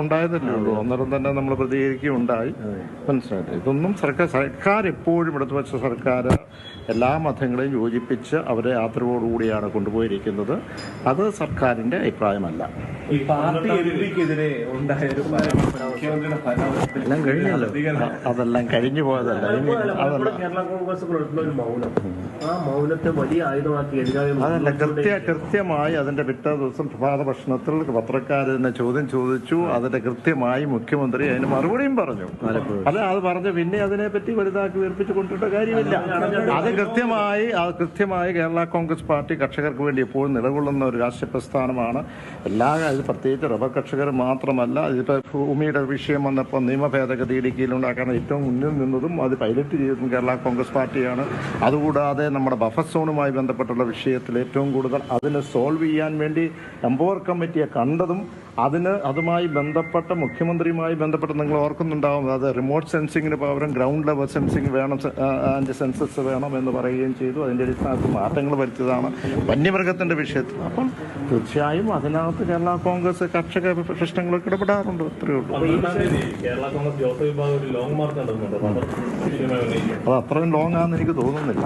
ഉണ്ടായതല്ലേ ഉള്ളൂ. അന്നേരം തന്നെ നമ്മൾ പ്രതികരിക്കുകയുണ്ടായി. മനസ്സിലായിട്ട് ഇതൊന്നും സർക്കാർ എപ്പോഴും ഇടതുപക്ഷ സർക്കാർ എല്ലാ മതങ്ങളെയും യോജിപ്പിച്ച് അവരെ ആദരവോടുകൂടിയാണ് കൊണ്ടുപോയിരിക്കുന്നത്. അത് സർക്കാരിൻ്റെ അഭിപ്രായമല്ല. എല്ലാം കഴിഞ്ഞല്ലോ, അതെല്ലാം കഴിഞ്ഞു പോയതല്ല. അതല്ല, കൃത്യമായി അതിന്റെ പിറ്റേ ദിവസം പ്രഭാത ഭക്ഷണത്തിൽ പത്രക്കാരനെ ചോദ്യം ചോദിച്ചു. അതിന്റെ കൃത്യമായി മുഖ്യമന്ത്രി അതിന് മറുപടിയും പറഞ്ഞു. അത് പറഞ്ഞു, പിന്നെ അതിനെപ്പറ്റി വലുതാക്കി വീർപ്പിച്ചു കൊണ്ടിട്ട കാര്യമില്ല. അത് കൃത്യമായി കേരള കോൺഗ്രസ് പാർട്ടി കർഷകർക്ക് വേണ്ടി എപ്പോഴും നിലകൊള്ളുന്ന ഒരു രാഷ്ട്രീയ പ്രസ്ഥാനമാണ്. ഇത് പ്രത്യേകിച്ച് റബ്ബർ കർഷകർ മാത്രമല്ല. ഇതിപ്പോൾ ഭൂമിയുടെ വിഷയം വന്നപ്പോൾ നിയമ ഭേദഗതിയുടെ കീഴിലുണ്ടാക്കാൻ ഏറ്റവും മുന്നിൽ നിന്നതും അത് പൈലറ്റ് ചെയ്തതും കേരള കോൺഗ്രസ് പാർട്ടിയാണ്. അതുകൂടാതെ നമ്മുടെ ബഫർ സോണുമായി ബന്ധപ്പെട്ടുള്ള വിഷയത്തിൽ ഏറ്റവും കൂടുതൽ അതിന് സോൾവ് ചെയ്യാൻ വേണ്ടി എംപവർ കമ്മിറ്റിയെ കണ്ടതും അതുമായി ബന്ധപ്പെട്ട മുഖ്യമന്ത്രിയുമായി ബന്ധപ്പെട്ട് നിങ്ങൾ ഓർക്കുന്നുണ്ടാവും. അത് റിമോട്ട് സെൻസിങ്ങിന് പകരം ഗ്രൗണ്ട് ലെവൽ സെൻസിങ് വേണം, ആൻഡ് സെൻസസ് വേണം എന്ന് പറയുകയും ചെയ്തു. അതിൻ്റെ അടിസ്ഥാനത്തിൽ മാറ്റങ്ങൾ വരുത്തിയതാണ് വന്യമൃഗത്തിൻ്റെ വിഷയത്തിൽ. അപ്പം തീർച്ചയായും അതിനകത്ത് കേരള കോൺഗ്രസ് കർഷക പ്രശ്നങ്ങളൊക്കെ ഇടപെടാറുണ്ട്. അത്രയേ ഉള്ളൂ. അത് അത്രയും ലോങ് ആണെന്ന് എനിക്ക് തോന്നുന്നില്ല.